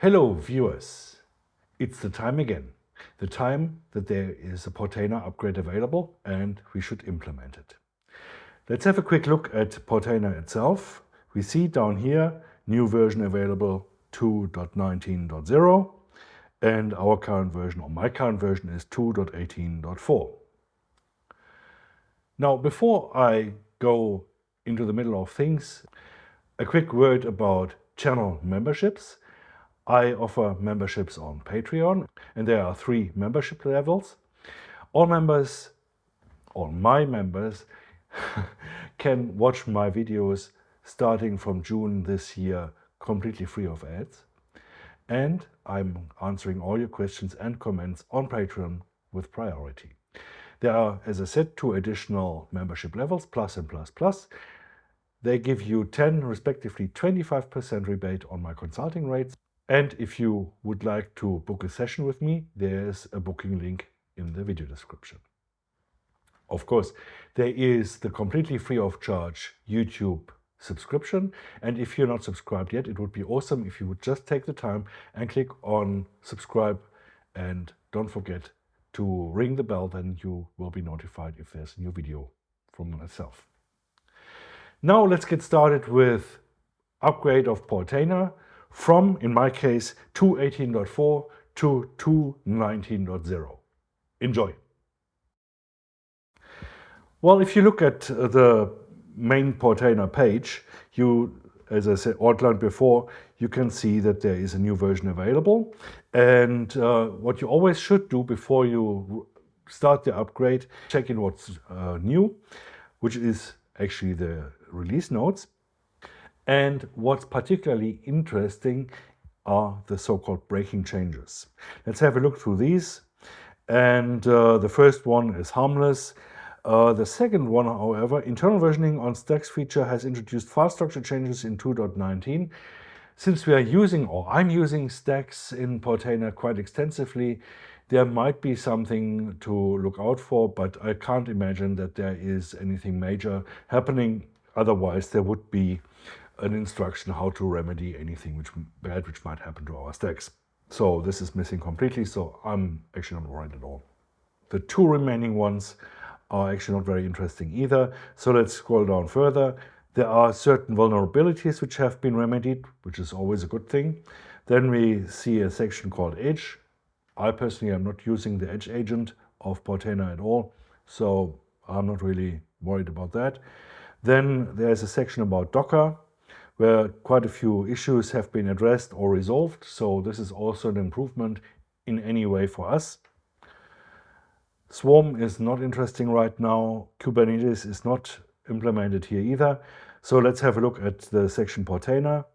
Hello viewers, it's the time again. The time that there is a Portainer upgrade available and we should implement it. Let's have a quick look at Portainer itself. We see down here, new version available 2.19.0 and our current version, or my current version, is 2.18.4. Now, before I go into the middle of things, a quick word about channel memberships. I offer memberships on Patreon, and there are 3 membership levels. All my members, can watch my videos starting from June this year completely free of ads. And I'm answering all your questions and comments on Patreon with priority. There are, as I said, 2 additional membership levels, Plus and Plus Plus. They give you 10, respectively 25% rebate on my consulting rates. And if you would like to book a session with me, there's a booking link in the video description. Of course, there is the completely free of charge YouTube subscription. And if you're not subscribed yet, it would be awesome if you would just take the time and click on subscribe. And don't forget to ring the bell, then you will be notified if there's a new video from myself. Now let's get started with upgrade of Portainer from, in my case, 2.18.4 to 2.19.0. Enjoy. Well, if you look at the main Portainer page, as I said, outlined before, you can see that there is a new version available. And what you always should do before you start the upgrade, check in what's new, which is actually the release notes. And what's particularly interesting are the so-called breaking changes. Let's have a look through these. And the first one is harmless. The second one, however, internal versioning on stacks feature has introduced file structure changes in 2.19. Since we are using, or I'm using stacks in Portainer quite extensively, there might be something to look out for, but I can't imagine that there is anything major happening. Otherwise, there would be an instruction how to remedy anything which might happen to our stacks. So this is missing completely, so I'm actually not worried at all. The 2 remaining ones are actually not very interesting either. So let's scroll down further. There are certain vulnerabilities which have been remedied, which is always a good thing. Then we see a section called Edge. I personally am not using the Edge agent of Portainer at all, so I'm not really worried about that. Then there's a section about Docker, where quite a few issues have been addressed or resolved. So this is also an improvement in any way for us. Swarm is not interesting right now. Kubernetes is not implemented here either. So let's have a look at the section Portainer.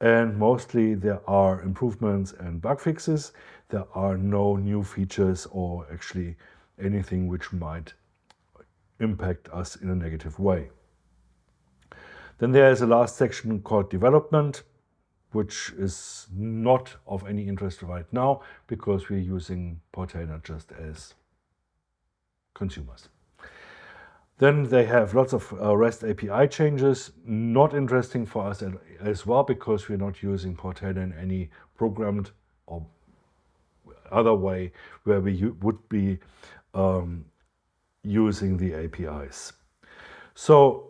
And mostly there are improvements and bug fixes. There are no new features or actually anything which might impact us in a negative way. Then there is a last section called development, which is not of any interest right now because we're using Portainer just as consumers. Then they have lots of REST API changes, not interesting for us as well because we're not using Portainer in any programmed or other way where we would be using the APIs. So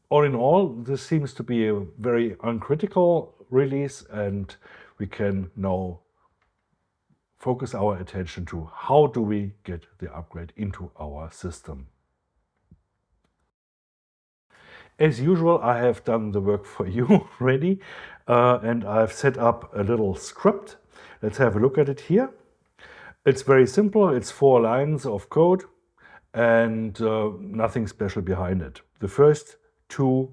all in all, this seems to be a very uncritical release, and we can now focus our attention to how do we get the upgrade into our system. As usual, I have done the work for you already, and I've set up a little script. Let's have a look at it here. It's very simple. It's 4 lines of code and nothing special behind it. The first 2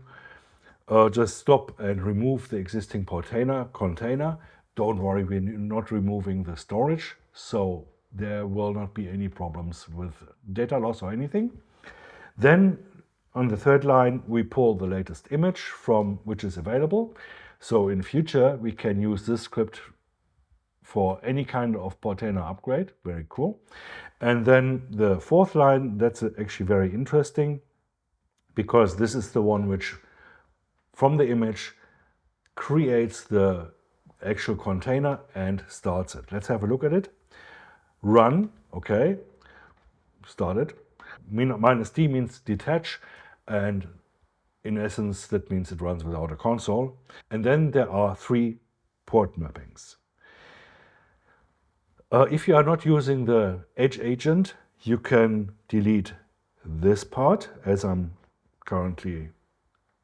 just stop and remove the existing Portainer container. Don't worry, we're not removing the storage, so there will not be any problems with data loss or anything. Then on the 3rd line, we pull the latest image from which is available. So in future, we can use this script for any kind of Portainer upgrade. Very cool. And then the 4th line, that's actually very interesting because this is the one which, from the image, creates the actual container and starts it. Let's have a look at it. Run, okay, started. -D means detach, and in essence that means it runs without a console. And then there are 3 port mappings. If you are not using the Edge agent, you can delete this part as I'm currently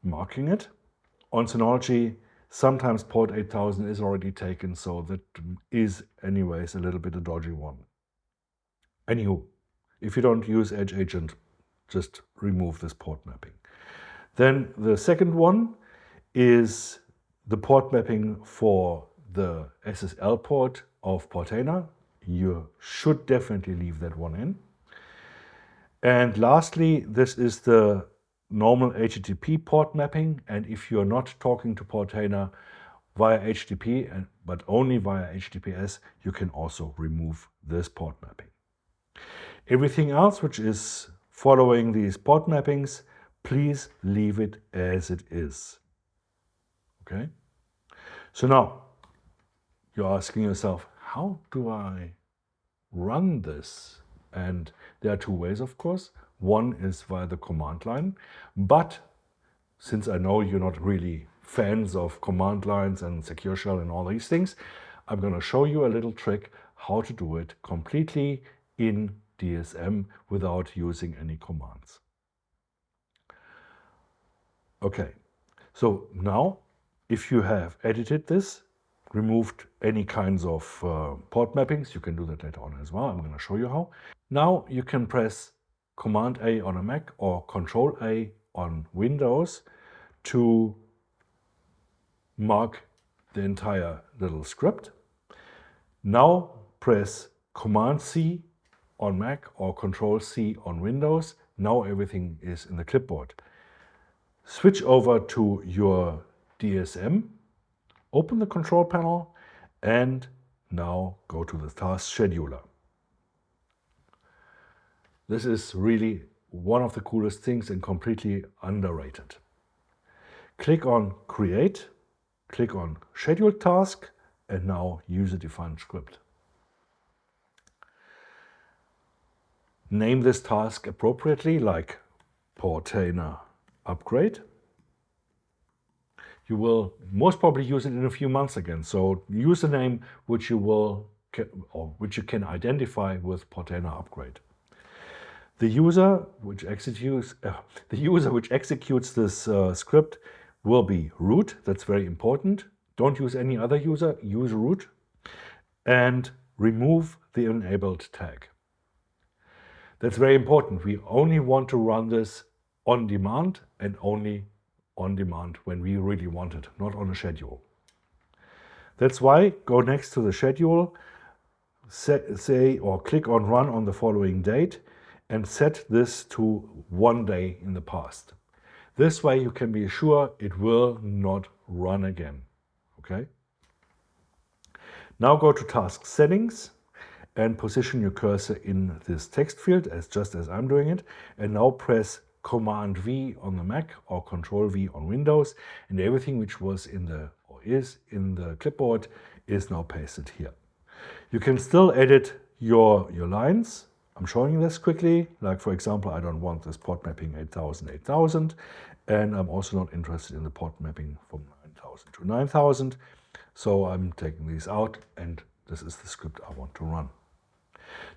marking it. On Synology, sometimes port 8000 is already taken, so that is anyways a little bit a dodgy one. Anywho, if you don't use Edge agent, just remove this port mapping. Then the second one is the port mapping for the SSL port of Portainer. You should definitely leave that one in. And lastly, this is the normal HTTP port mapping. And if you're not talking to Portainer via HTTP, but only via HTTPS, you can also remove this port mapping. Everything else which is following these port mappings, please leave it as it is. Okay? So now, you're asking yourself, how do I run this? And there are 2 ways, of course. One is via the command line, but since I know you're not really fans of command lines and secure shell and all these things, I'm going to show you a little trick how to do it completely in DSM without using any commands. Okay, so now if you have edited this, removed any kinds of port mappings, you can do that later on as well. I'm going to show you how. Now you can press Command A on a Mac or Control A on Windows to mark the entire little script. Now press Command C on Mac or Control C on Windows. Now everything is in the clipboard. Switch over to your DSM, open the control panel, and now go to the task scheduler. This is really one of the coolest things and completely underrated. Click on Create, click on Schedule Task, and now user-defined script. Name this task appropriately, like Portainer Upgrade. You will most probably use it in a few months again. So use a name which you can identify with Portainer Upgrade. The user which executes this script will be root. That's very important. Don't use any other user. Use root, and remove the enabled tag. That's very important. We only want to run this on demand, and only on demand when we really want it, not on a schedule. That's why go next to the schedule, say or click on Run on the following date, and set this to 1 day in the past. This way you can be sure it will not run again. Okay? Now go to Task Settings and position your cursor in this text field just as I'm doing it, and now press Command V on the Mac or Control V on Windows, and everything which was is in the clipboard is now pasted here. You can still edit your lines. I'm showing you this quickly. Like for example, I don't want this port mapping 8000, 8000, and I'm also not interested in the port mapping from 9000 to 9000. So I'm taking these out, and this is the script I want to run.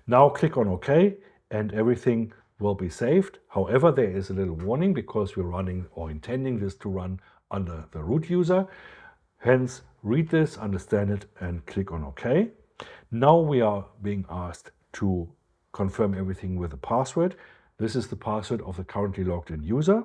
Now click on OK, and everything will be saved. However, there is a little warning because we're running or intending this to run under the root user. Hence, read this, understand it, and click on OK. Now we are being asked to confirm everything with a password. This is the password of the currently logged in user.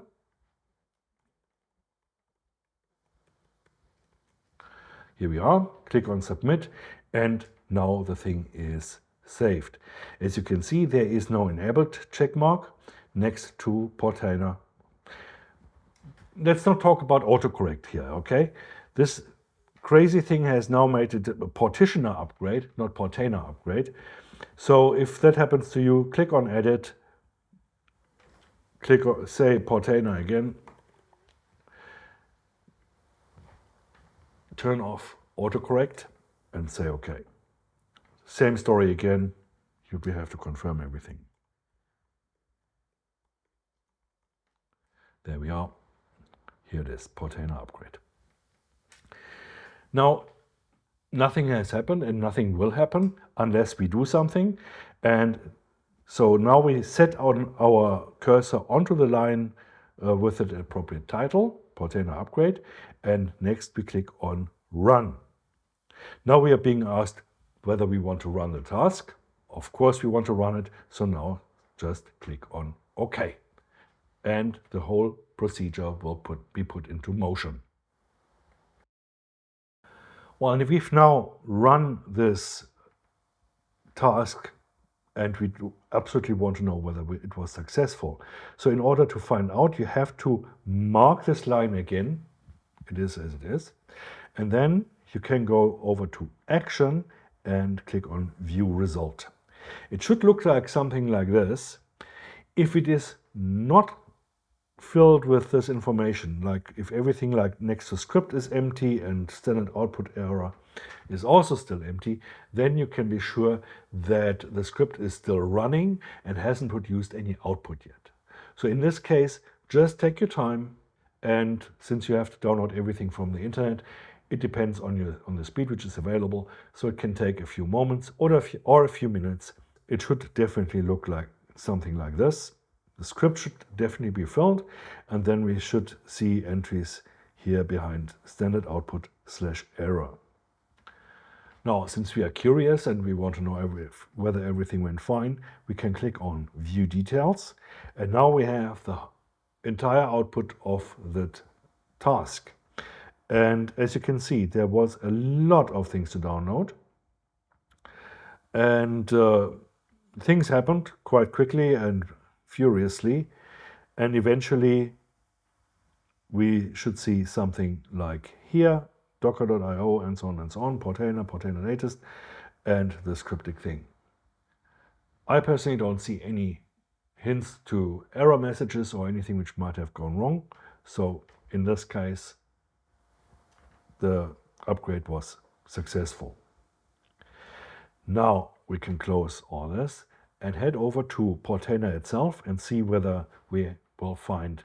Here we are. Click on Submit, and now the thing is saved. As you can see, there is no enabled checkmark next to Portainer. Let's not talk about autocorrect here, okay? This crazy thing has now made it a Portainer Upgrade, not Portainer Upgrade. So if that happens to you, click on Edit, click on, say Portainer again, turn off autocorrect and say OK. Same story again, you have to confirm everything. There we are. Here it is, Portainer Upgrade. Now, nothing has happened and nothing will happen unless we do something. And so now we set our cursor onto the line with the appropriate title, Portainer Upgrade, and next we click on Run. Now we are being asked whether we want to run the task. Of course we want to run it, so now just click on OK. And the whole procedure will be put into motion. Well, and we've now run this task and we absolutely want to know whether it was successful. So in order to find out, you have to mark this line again. It is as it is. And then you can go over to Action and click on View Result. It should look like something like this. If it is not filled with this information, like if everything like next to script is empty and standard output error is also still empty, then you can be sure that the script is still running and hasn't produced any output yet. So in this case, just take your time, and since you have to download everything from the internet, it depends on the speed which is available, so it can take a few moments or a few minutes. It should definitely look like something like this. The script should definitely be filled, and then we should see entries here behind standard output /error. Now, since we are curious and we want to know whether everything went fine, we can click on View Details, and now we have the entire output of that task. And as you can see, there was a lot of things to download, and things happened quite quickly and furiously, and eventually we should see something like here, docker.io and so on, Portainer latest, and this cryptic thing. I personally don't see any hints to error messages or anything which might have gone wrong. So in this case, the upgrade was successful. Now we can close all this and head over to Portainer itself and see whether we will find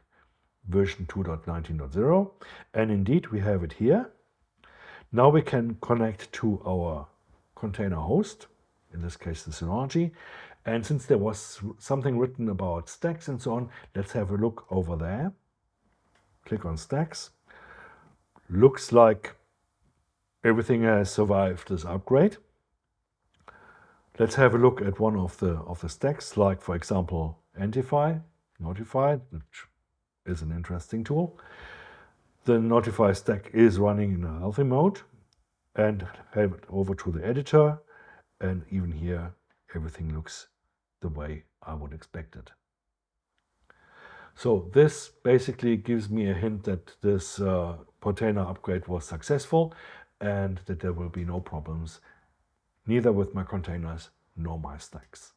version 2.19.0. And indeed, we have it here. Now we can connect to our container host, in this case the synology. And since there was something written about stacks and so on, let's have a look over there. Click on stacks. Looks like everything has survived this upgrade. Let's have a look at one of the stacks, like for example Notify, which is an interesting tool. The Notify stack is running in a healthy mode, and head over to the editor, and even here everything looks the way I would expect it. So this basically gives me a hint that this Portainer upgrade was successful and that there will be no problems, neither with my containers nor my stacks.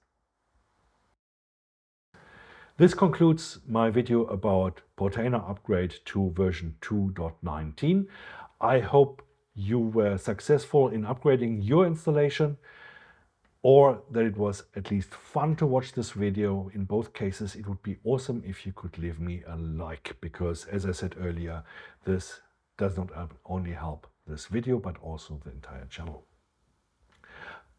This concludes my video about Portainer Upgrade to version 2.19. I hope you were successful in upgrading your installation, or that it was at least fun to watch this video. In both cases, it would be awesome if you could leave me a like, because as I said earlier, this does not only help this video, but also the entire channel.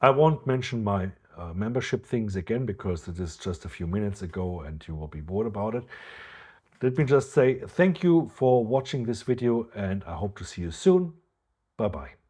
I won't mention my membership things again, because it is just a few minutes ago and you will be bored about it. Let me just say thank you for watching this video, and I hope to see you soon. Bye-bye.